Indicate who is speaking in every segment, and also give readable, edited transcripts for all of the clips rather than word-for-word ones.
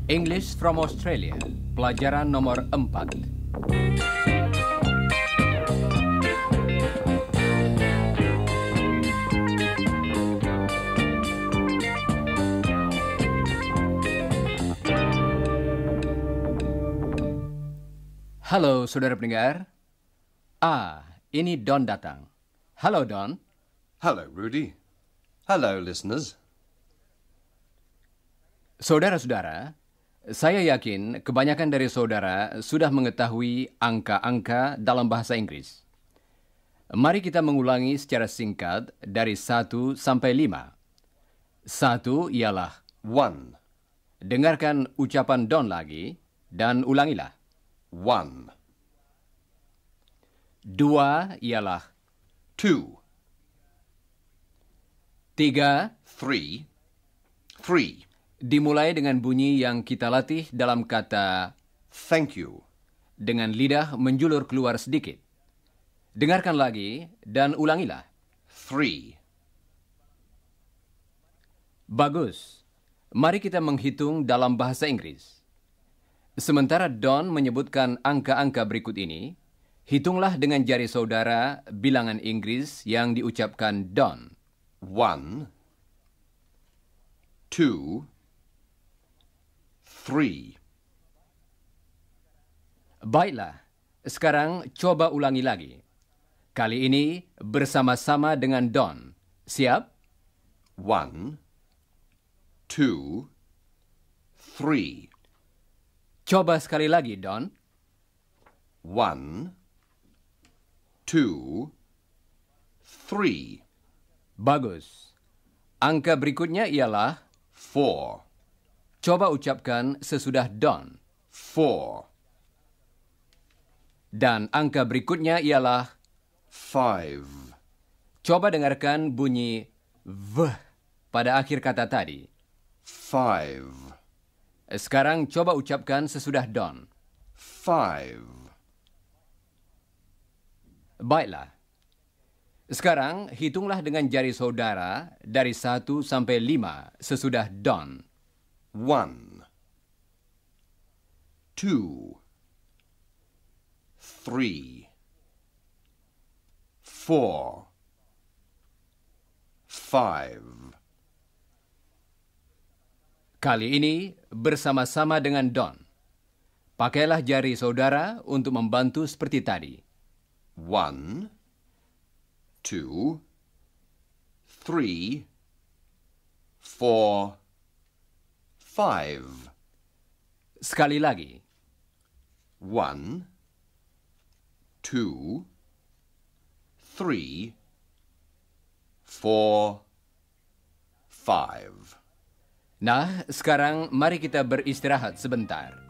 Speaker 1: English from Australia, pelajaran nomor 4. Halo saudara pendengar. Ini Don datang. Halo Don.
Speaker 2: Hello, Rudy. Hello, listeners.
Speaker 1: Saudara-saudara, saya yakin kebanyakan dari saudara sudah mengetahui angka-angka dalam bahasa Inggris. Mari kita mengulangi secara singkat dari 1 sampai 5. 1 ialah
Speaker 2: 1,
Speaker 1: dengarkan ucapan Don lagi dan ulangilah.
Speaker 2: 1,
Speaker 1: 2 ialah
Speaker 2: 2,
Speaker 1: 3,
Speaker 2: 3, 3.
Speaker 1: dimulai dengan bunyi yang kita latih dalam kata
Speaker 2: Thank you.
Speaker 1: dengan lidah menjulur keluar sedikit. Dengarkan lagi dan ulangilah.
Speaker 2: 3,
Speaker 1: Bagus. Mari kita menghitung dalam bahasa Inggris. Sementara Don menyebutkan angka-angka berikut ini, hitunglah dengan jari saudara bilangan Inggris yang diucapkan Don.
Speaker 2: 1, 2, 3.
Speaker 1: Baiklah, sekarang coba ulangi lagi. Kali ini bersama-sama dengan Don. Siap?
Speaker 2: 1, 2, 3.
Speaker 1: Coba sekali lagi, Don.
Speaker 2: 1, 2, 3.
Speaker 1: Bagus. Angka berikutnya ialah
Speaker 2: 4,
Speaker 1: coba ucapkan sesudah Don.
Speaker 2: 4,
Speaker 1: Dan angka berikutnya ialah
Speaker 2: 5,
Speaker 1: coba dengarkan bunyi V pada akhir kata tadi.
Speaker 2: 5,
Speaker 1: Sekarang coba ucapkan sesudah Don.
Speaker 2: 5.
Speaker 1: Baiklah. Sekarang hitunglah dengan jari saudara dari 1 sampai 5 sesudah Don.
Speaker 2: 1, 2, 3, 4, 5.
Speaker 1: Kali ini bersama-sama dengan Don. Pakailah jari saudara untuk membantu seperti tadi.
Speaker 2: 1, 2, 3, 4, 5.
Speaker 1: Sekali lagi.
Speaker 2: 1, 2, 3, 4, 5.
Speaker 1: Nah, sekarang mari kita beristirahat sebentar.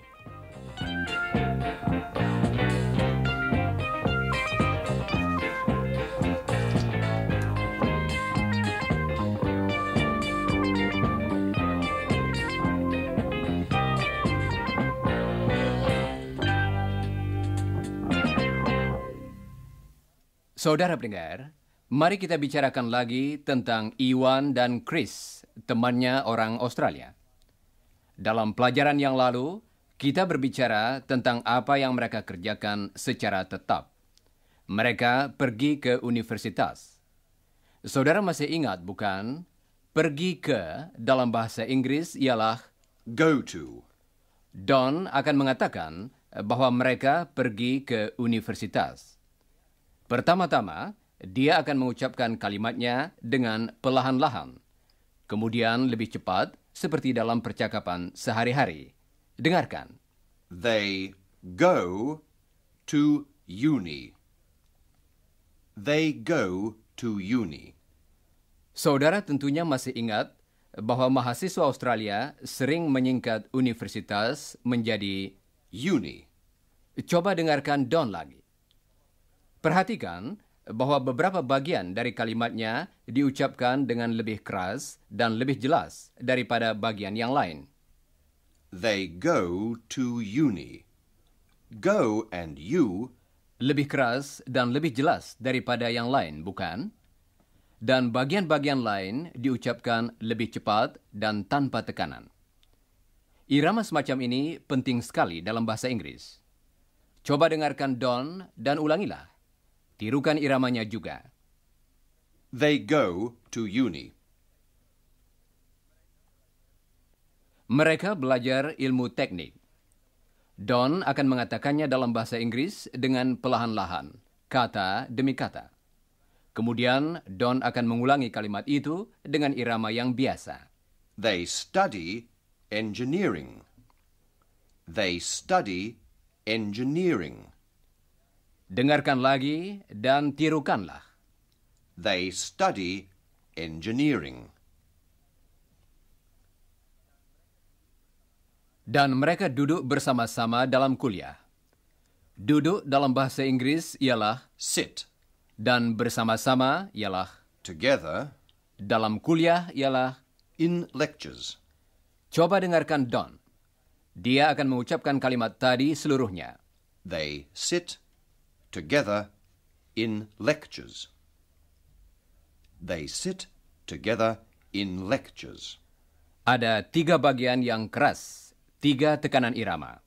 Speaker 1: Saudara pendengar, mari kita bicarakan lagi tentang Iwan dan Chris, temannya orang Australia. Dalam pelajaran yang lalu, kita berbicara tentang apa yang mereka kerjakan secara tetap. Mereka pergi ke universitas. Saudara masih ingat, bukan? Pergi ke dalam bahasa Inggris ialah
Speaker 2: Go to.
Speaker 1: Don akan mengatakan bahwa mereka pergi ke universitas. Pertama-tama, dia akan mengucapkan kalimatnya dengan perlahan-lahan. Kemudian lebih cepat, seperti dalam percakapan sehari-hari. Dengarkan.
Speaker 2: They go to uni. They go to uni.
Speaker 1: Saudara tentunya masih ingat bahwa mahasiswa Australia sering menyingkat universitas menjadi
Speaker 2: Uni.
Speaker 1: Coba dengarkan Don lagi. Perhatikan bahwa beberapa bagian dari kalimatnya diucapkan dengan lebih keras dan lebih jelas daripada bagian yang lain.
Speaker 2: They go to uni. Go and you
Speaker 1: lebih keras dan lebih jelas daripada yang lain, bukan? Dan bagian-bagian lain diucapkan lebih cepat dan tanpa tekanan. Irama semacam ini penting sekali dalam bahasa Inggris. Coba dengarkan Don dan ulangilah. Tirukan iramanya juga.
Speaker 2: They go to uni.
Speaker 1: Mereka belajar ilmu teknik. Don akan mengatakannya dalam bahasa Inggris dengan perlahan-lahan, kata demi kata. Kemudian Don akan mengulangi kalimat itu dengan irama yang biasa.
Speaker 2: They study engineering. They study engineering.
Speaker 1: Dengarkan lagi dan tirukanlah.
Speaker 2: They study engineering.
Speaker 1: Dan mereka duduk bersama-sama dalam kuliah. Duduk dalam bahasa Inggris ialah
Speaker 2: Sit.
Speaker 1: dan bersama-sama ialah
Speaker 2: Together.
Speaker 1: dalam kuliah ialah.
Speaker 2: In lectures.
Speaker 1: Coba dengarkan Don. Dia akan mengucapkan kalimat tadi seluruhnya.
Speaker 2: They sit together in lectures. They sit together in lectures.
Speaker 1: Ada 3 bagian yang keras, 3 tekanan irama.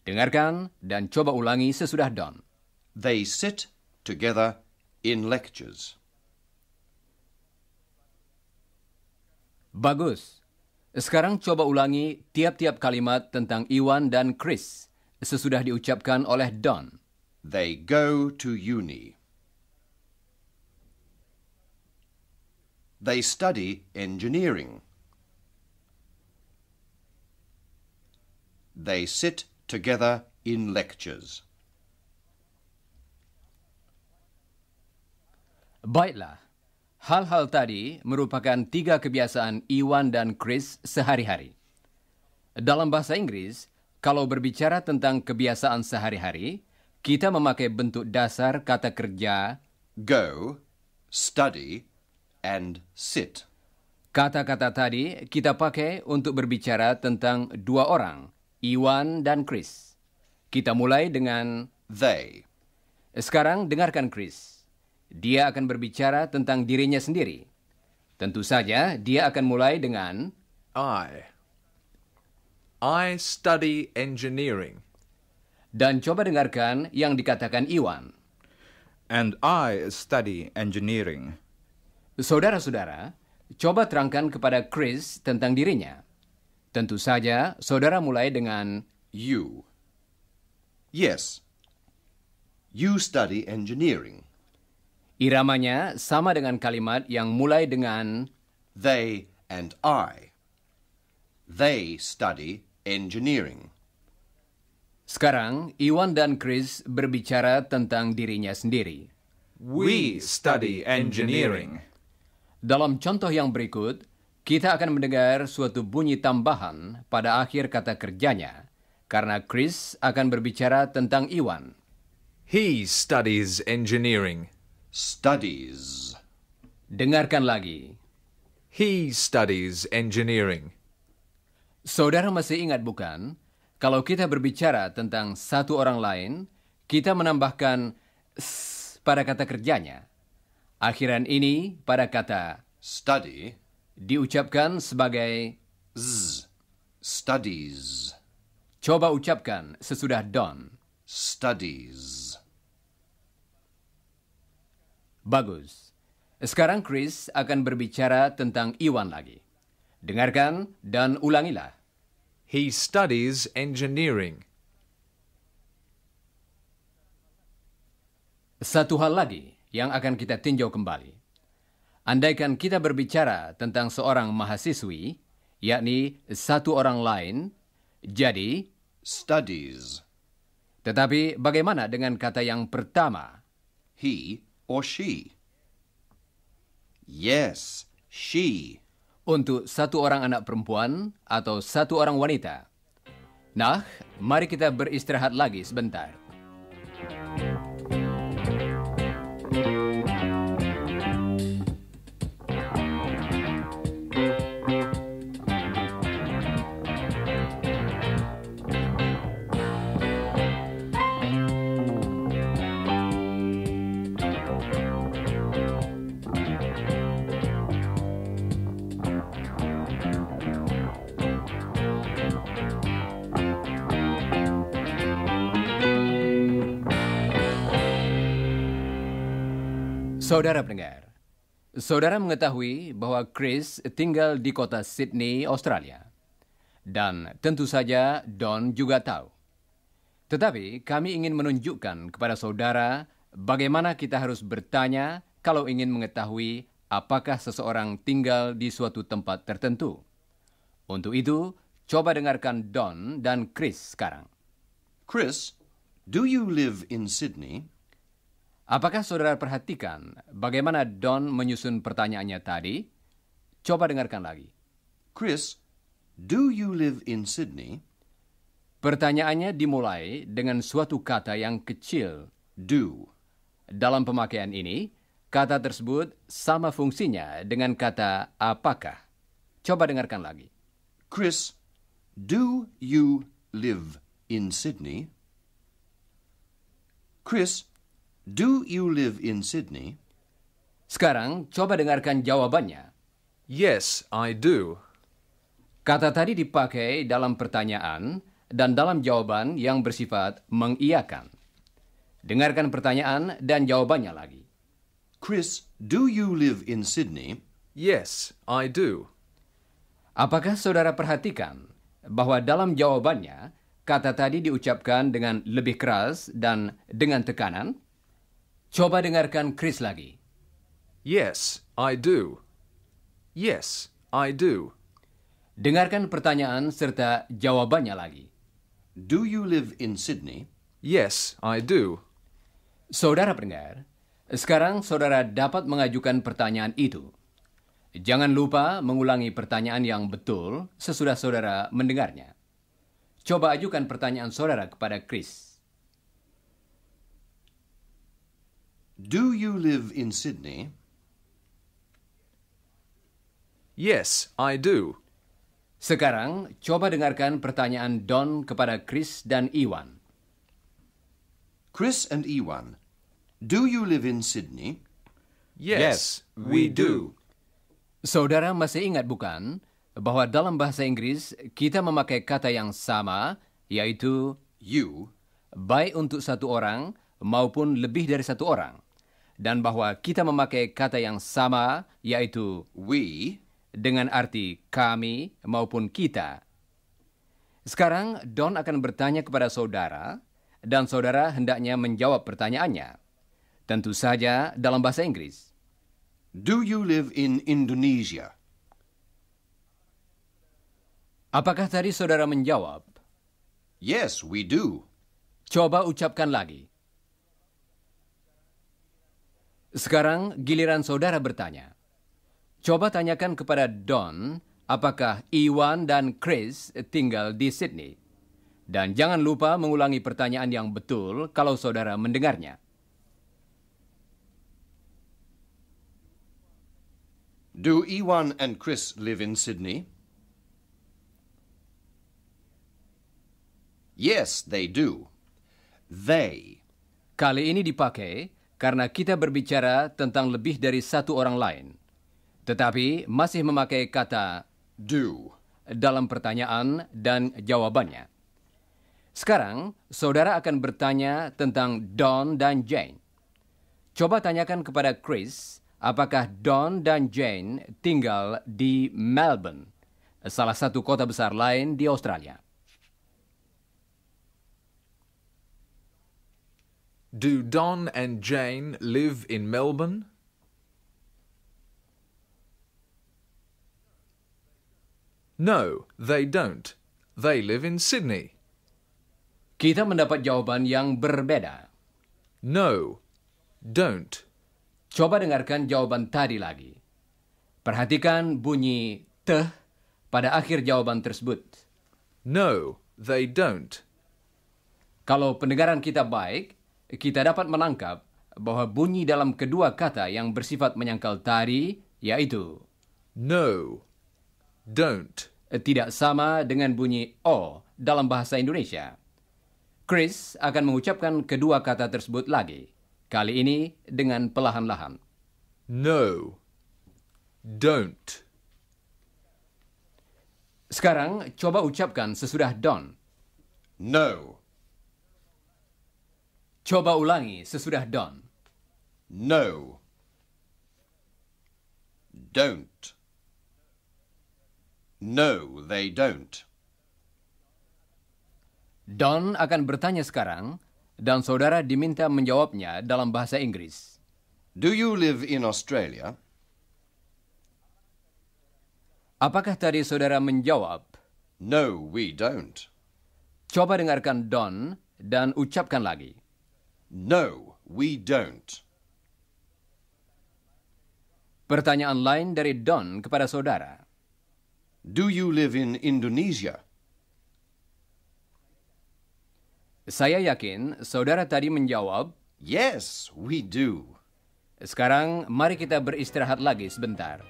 Speaker 1: Dengarkan dan coba ulangi sesudah Don.
Speaker 2: They sit together in lectures.
Speaker 1: Bagus. Sekarang coba ulangi tiap-tiap kalimat tentang Iwan dan Chris sesudah diucapkan oleh Don.
Speaker 2: They go to uni. They study engineering. They sit together in lectures.
Speaker 1: Baiklah. Hal-hal tadi merupakan 3 kebiasaan Iwan dan Chris sehari-hari. Dalam bahasa Inggris, kalau berbicara tentang kebiasaan sehari-hari, kita memakai bentuk dasar kata kerja
Speaker 2: Go, study, and sit.
Speaker 1: Kata-kata tadi kita pakai untuk berbicara tentang 2 orang, Iwan dan Chris. Kita mulai dengan
Speaker 2: They.
Speaker 1: Sekarang dengarkan Chris. Dia akan berbicara tentang dirinya sendiri. Tentu saja dia akan mulai dengan
Speaker 3: I study engineering.
Speaker 1: dan coba dengarkan yang dikatakan Iwan.
Speaker 4: And I study engineering.
Speaker 1: Saudara-saudara, coba terangkan kepada Chris tentang dirinya. Tentu saja saudara mulai dengan
Speaker 2: You. Yes. You study engineering.
Speaker 1: iramanya sama dengan kalimat yang mulai dengan
Speaker 2: They and I. They study engineering.
Speaker 1: Sekarang, Iwan dan Chris berbicara tentang dirinya sendiri.
Speaker 3: We study engineering.
Speaker 1: Dalam contoh yang berikut, kita akan mendengar suatu bunyi tambahan pada akhir kata kerjanya, karena Chris akan berbicara tentang Iwan.
Speaker 3: He studies engineering.
Speaker 2: Studies.
Speaker 1: Dengarkan lagi.
Speaker 3: He studies engineering.
Speaker 1: Saudara masih ingat bukan? Kalau kita berbicara tentang satu orang lain, kita menambahkan s pada kata kerjanya. Akhiran ini pada kata
Speaker 2: Study.
Speaker 1: diucapkan sebagai
Speaker 2: Z. Studies.
Speaker 1: coba ucapkan sesudah Don.
Speaker 2: Studies.
Speaker 1: Bagus. Sekarang Chris akan berbicara tentang Iwan lagi. Dengarkan dan ulangilah.
Speaker 3: He studies engineering.
Speaker 1: Satu hal lagi yang akan kita tinjau kembali. Andaikan kita berbicara tentang seorang mahasiswi, yakni satu orang lain, jadi,
Speaker 2: Studies.
Speaker 1: tetapi bagaimana dengan kata yang pertama?
Speaker 2: He or she? Yes, she.
Speaker 1: Untuk satu orang anak perempuan atau satu orang wanita. Nah, mari kita beristirahat lagi sebentar. Saudara pendengar, saudara mengetahui bahwa Chris tinggal di kota Sydney, Australia. Dan tentu saja Don juga tahu. Tetapi kami ingin menunjukkan kepada saudara bagaimana kita harus bertanya kalau ingin mengetahui apakah seseorang tinggal di suatu tempat tertentu. Untuk itu, coba dengarkan Don dan Chris sekarang.
Speaker 2: Chris, do you live in Sydney?
Speaker 1: Apakah saudara perhatikan bagaimana Don menyusun pertanyaannya tadi? Coba dengarkan lagi.
Speaker 2: Chris, do you live in Sydney?
Speaker 1: Pertanyaannya dimulai dengan suatu kata yang kecil.
Speaker 2: Do.
Speaker 1: Dalam pemakaian ini, kata tersebut sama fungsinya dengan kata apakah. Coba dengarkan lagi.
Speaker 2: Chris, do you live in Sydney? Chris, do you live in Sydney?
Speaker 1: Sekarang, coba dengarkan jawabannya.
Speaker 3: Yes, I do.
Speaker 1: Kata tadi dipakai dalam pertanyaan dan dalam jawaban yang bersifat mengiyakan. Dengarkan pertanyaan dan jawabannya lagi.
Speaker 2: Chris, do you live in Sydney?
Speaker 3: Yes, I do.
Speaker 1: Apakah saudara perhatikan bahwa dalam jawabannya, kata tadi diucapkan dengan lebih keras dan dengan tekanan? Coba dengarkan Chris lagi.
Speaker 3: Yes, I do. Yes, I do.
Speaker 1: Dengarkan pertanyaan serta jawabannya lagi.
Speaker 2: Do you live in Sydney?
Speaker 3: Yes, I do.
Speaker 1: Saudara pendengar, sekarang saudara dapat mengajukan pertanyaan itu. Jangan lupa mengulangi pertanyaan yang betul sesudah saudara mendengarnya. Coba ajukan pertanyaan saudara kepada Chris.
Speaker 2: Do you live in Sydney?
Speaker 3: Yes, I do.
Speaker 1: Sekarang, coba dengarkan pertanyaan Don kepada Chris dan Iwan.
Speaker 2: Chris and Iwan, do you live in Sydney?
Speaker 3: Yes, we do.
Speaker 1: Saudara masih ingat bukan bahwa dalam bahasa Inggris kita memakai kata yang sama, yaitu
Speaker 2: You.
Speaker 1: baik untuk satu orang maupun lebih dari satu orang. Dan bahwa kita memakai kata yang sama, yaitu
Speaker 2: We.
Speaker 1: dengan arti kami maupun kita. Sekarang Don akan bertanya kepada saudara, dan saudara hendaknya menjawab pertanyaannya. Tentu saja dalam bahasa Inggris.
Speaker 2: Do you live in Indonesia?
Speaker 1: Apakah tadi saudara menjawab?
Speaker 2: Yes, we do.
Speaker 1: Coba ucapkan lagi. Sekarang giliran saudara bertanya. Coba tanyakan kepada Don, apakah Iwan dan Chris tinggal di Sydney? Dan jangan lupa mengulangi pertanyaan yang betul kalau saudara mendengarnya.
Speaker 2: Do Iwan and Chris live in Sydney? Yes, they do. They.
Speaker 1: Kali ini dipakai karena kita berbicara tentang lebih dari satu orang lain. Tetapi masih memakai kata
Speaker 2: Do.
Speaker 1: dalam pertanyaan dan jawabannya. Sekarang, saudara akan bertanya tentang Don dan Jane. Coba tanyakan kepada Chris, apakah Don dan Jane tinggal di Melbourne, salah satu kota besar lain di Australia.
Speaker 3: Do Don and Jane live in Melbourne? No, they don't. They live in Sydney.
Speaker 1: Kita mendapat jawaban yang berbeda.
Speaker 3: No, don't.
Speaker 1: Coba dengarkan jawaban tadi lagi. Perhatikan bunyi teh pada akhir jawaban tersebut.
Speaker 3: No, they don't.
Speaker 1: Kalau pendengaran kita baik, kita dapat menangkap bahwa bunyi dalam kedua kata yang bersifat menyangkal tadi, yaitu
Speaker 3: No, don't.
Speaker 1: tidak sama dengan bunyi O dalam bahasa Indonesia. Chris akan mengucapkan kedua kata tersebut lagi, kali ini dengan perlahan-lahan.
Speaker 3: No, don't.
Speaker 1: Sekarang, coba ucapkan sesudah Don.
Speaker 2: No.
Speaker 1: Coba ulangi sesudah Don.
Speaker 2: No. Don't. No, they don't.
Speaker 1: Don akan bertanya sekarang, dan saudara diminta menjawabnya dalam bahasa Inggris.
Speaker 2: Do you live in Australia?
Speaker 1: Apakah tadi saudara menjawab?
Speaker 2: No, we don't.
Speaker 1: Coba dengarkan Don dan ucapkan lagi.
Speaker 2: No, we don't.
Speaker 1: Pertanyaan lain dari Don kepada saudara.
Speaker 2: Do you live in Indonesia?
Speaker 1: Saya yakin saudara tadi menjawab.
Speaker 2: Yes, we do.
Speaker 1: Sekarang mari kita beristirahat lagi sebentar.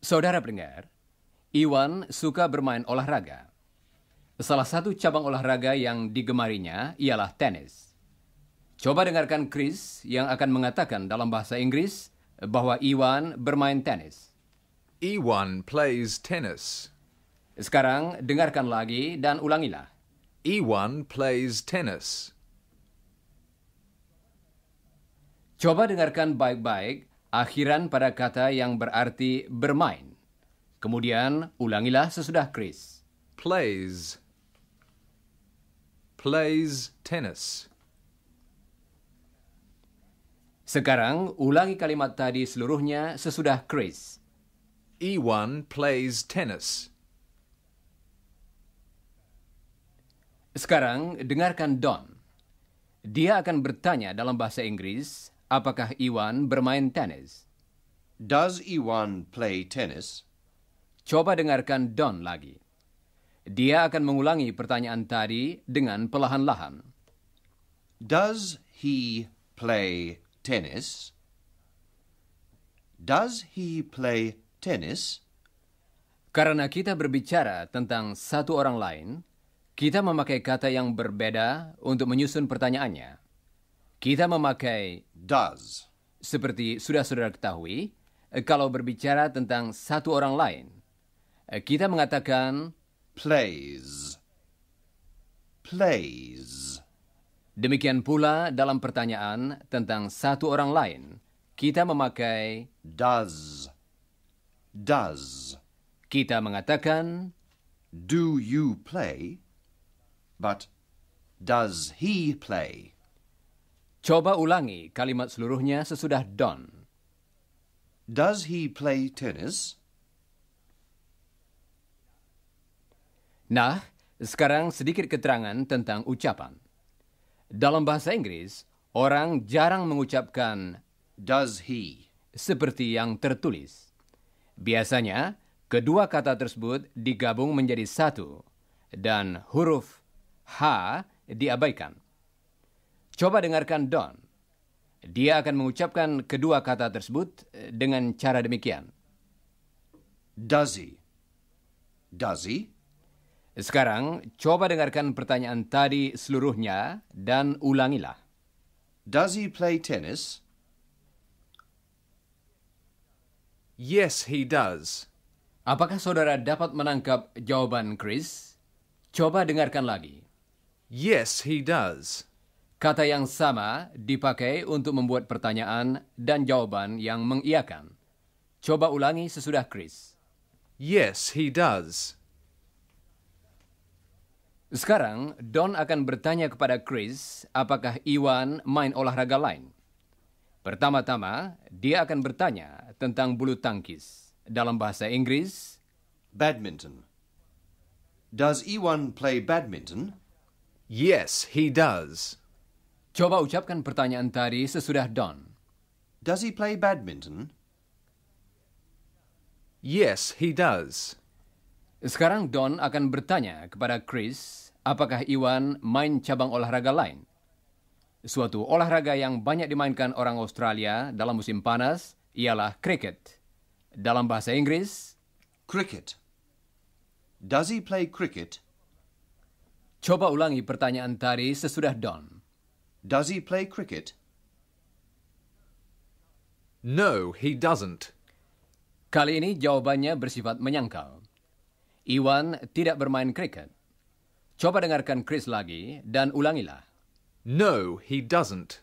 Speaker 1: Saudara pendengar, Iwan suka bermain olahraga. Salah satu cabang olahraga yang digemarinya ialah tenis. Coba dengarkan Chris yang akan mengatakan dalam bahasa Inggris bahwa Iwan bermain tenis.
Speaker 3: Iwan plays tennis.
Speaker 1: Sekarang dengarkan lagi dan ulangilah.
Speaker 3: Iwan plays tennis.
Speaker 1: Coba dengarkan baik-baik akhiran pada kata yang berarti bermain. Kemudian ulangilah sesudah Chris.
Speaker 3: Plays. Plays tennis.
Speaker 1: Sekarang ulangi kalimat tadi seluruhnya sesudah Chris.
Speaker 3: Iwan plays tennis.
Speaker 1: Sekarang dengarkan Don. Dia akan bertanya dalam bahasa Inggris, apakah Iwan bermain tenis?
Speaker 2: Does Iwan play tennis?
Speaker 1: Coba dengarkan Don lagi. Dia akan mengulangi pertanyaan tadi dengan perlahan-lahan.
Speaker 2: Does he play tennis? Does he play tennis?
Speaker 1: Karena kita berbicara tentang satu orang lain, kita memakai kata yang berbeda untuk menyusun pertanyaannya. Kita memakai
Speaker 2: Does.
Speaker 1: seperti sudah saudara ketahui, kalau berbicara tentang satu orang lain, kita mengatakan
Speaker 2: Plays. Plays.
Speaker 1: demikian pula dalam pertanyaan tentang satu orang lain, kita memakai
Speaker 2: Does. Does.
Speaker 1: kita mengatakan
Speaker 2: Do you play? But does he play?
Speaker 1: coba ulangi kalimat seluruhnya sesudah Don.
Speaker 2: Does he play tennis?
Speaker 1: Nah, sekarang sedikit keterangan tentang ucapan. Dalam bahasa Inggris, orang jarang mengucapkan
Speaker 2: Does he?
Speaker 1: seperti yang tertulis. Biasanya, kedua kata tersebut digabung menjadi satu, dan huruf H diabaikan. Coba dengarkan Don. Dia akan mengucapkan kedua kata tersebut dengan cara demikian.
Speaker 2: Does he? Does he?
Speaker 1: Sekarang, coba dengarkan pertanyaan tadi seluruhnya dan ulangilah.
Speaker 2: Does he play tennis?
Speaker 3: Yes, he does.
Speaker 1: Apakah saudara dapat menangkap jawaban Chris? Coba dengarkan lagi.
Speaker 3: Yes, he does.
Speaker 1: Kata yang sama dipakai untuk membuat pertanyaan dan jawaban yang mengiyakan. Coba ulangi sesudah Chris.
Speaker 3: Yes, he does.
Speaker 1: Sekarang, Don akan bertanya kepada Chris apakah Iwan main olahraga lain. Pertama-tama, dia akan bertanya tentang bulu tangkis. Dalam bahasa Inggris,
Speaker 2: Badminton. Does Iwan play badminton?
Speaker 3: Yes, he does.
Speaker 1: coba ucapkan pertanyaan tadi sesudah Don.
Speaker 2: Does he play badminton?
Speaker 3: Yes, he does.
Speaker 1: Sekarang Don akan bertanya kepada Chris apakah Iwan main cabang olahraga lain. Suatu olahraga yang banyak dimainkan orang Australia dalam musim panas ialah cricket. Dalam bahasa Inggris,
Speaker 2: Cricket. Does he play cricket?
Speaker 1: coba ulangi pertanyaan tadi sesudah Don.
Speaker 2: Does he play cricket?
Speaker 3: No, he doesn't.
Speaker 1: Kali ini jawabannya bersifat menyangkal. Iwan tidak bermain kriket. Coba dengarkan Chris lagi dan ulangilah.
Speaker 3: No, he doesn't.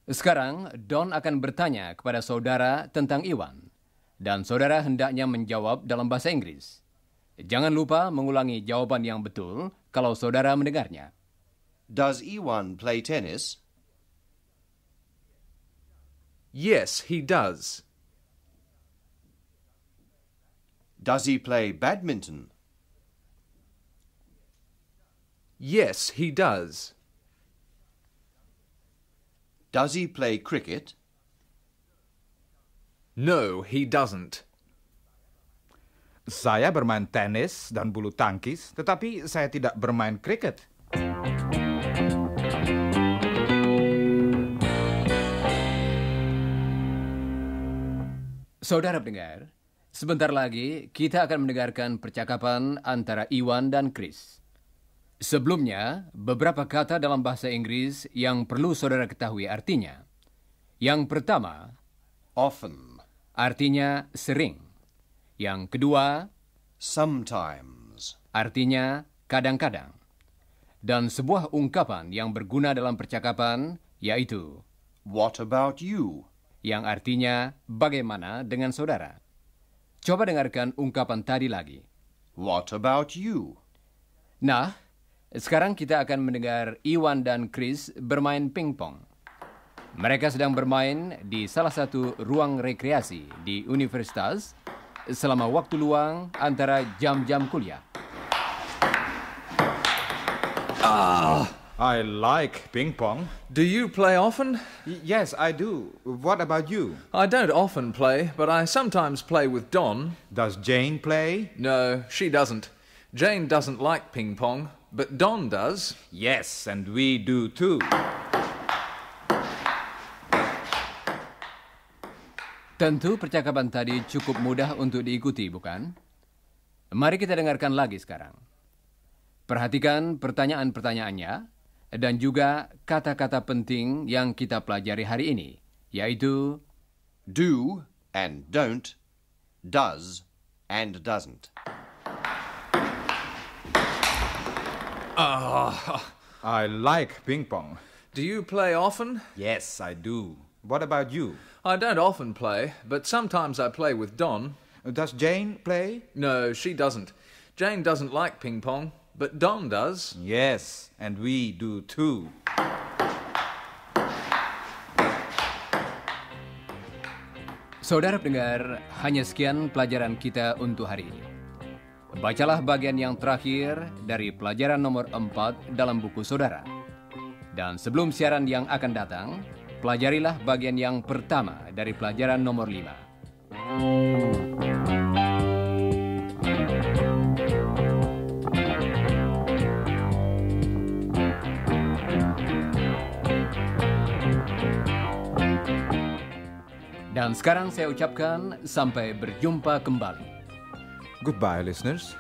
Speaker 1: Sekarang, Don akan bertanya kepada saudara tentang Iwan. Dan saudara hendaknya menjawab dalam bahasa Inggris. Jangan lupa mengulangi jawaban yang betul kalau saudara mendengarnya.
Speaker 2: Does Iwan play tennis?
Speaker 3: Yes, he does.
Speaker 2: Does he play badminton?
Speaker 3: Yes, he does.
Speaker 2: Does he play cricket?
Speaker 3: No, he doesn't.
Speaker 4: Saya bermain tenis dan bulu tangkis, tetapi saya tidak bermain kriket.
Speaker 1: Saudara pendengar, sebentar lagi kita akan mendengarkan percakapan antara Iwan dan Chris. Sebelumnya, beberapa kata dalam bahasa Inggris yang perlu saudara ketahui artinya. Yang pertama,
Speaker 2: Often.
Speaker 1: artinya sering. Yang kedua,
Speaker 2: Sometimes.
Speaker 1: artinya kadang-kadang. Dan sebuah ungkapan yang berguna dalam percakapan yaitu
Speaker 2: What about you?
Speaker 1: yang artinya bagaimana dengan saudara. Coba dengarkan ungkapan tadi lagi.
Speaker 2: What about you?
Speaker 1: Nah, sekarang kita akan mendengar Iwan dan Chris bermain pingpong. Mereka sedang bermain di salah satu ruang rekreasi di universitas selama waktu luang antara jam-jam kuliah.
Speaker 4: I like ping pong.
Speaker 3: Do you play often?
Speaker 4: Yes, I do. What about you?
Speaker 3: I don't often play, but I sometimes play with Don.
Speaker 4: Does Jane play?
Speaker 3: No, she doesn't. Jane doesn't like ping pong, but Don does.
Speaker 4: Yes, and we do too.
Speaker 1: Tentu percakapan tadi cukup mudah untuk diikuti, bukan? Mari kita dengarkan lagi sekarang. Perhatikan pertanyaan-pertanyaannya dan juga kata-kata penting yang kita pelajari hari ini, yaitu
Speaker 2: Do and don't. Does and doesn't.
Speaker 4: I like ping pong.
Speaker 3: Do you play often?
Speaker 4: Yes, I do. What about you?
Speaker 3: I don't often play, but sometimes I play with Don.
Speaker 4: Does Jane play?
Speaker 3: No, she doesn't. Jane doesn't like ping pong, but Don does.
Speaker 4: Yes, and we do too.
Speaker 1: Saudara pendengar, hanya sekian pelajaran kita untuk hari ini. Bacalah bagian yang terakhir dari pelajaran nomor 4 dalam buku saudara. Dan sebelum siaran yang akan datang, pelajarilah bagian yang pertama dari pelajaran nomor 5. Dan sekarang saya ucapkan sampai berjumpa kembali.
Speaker 4: Goodbye, listeners.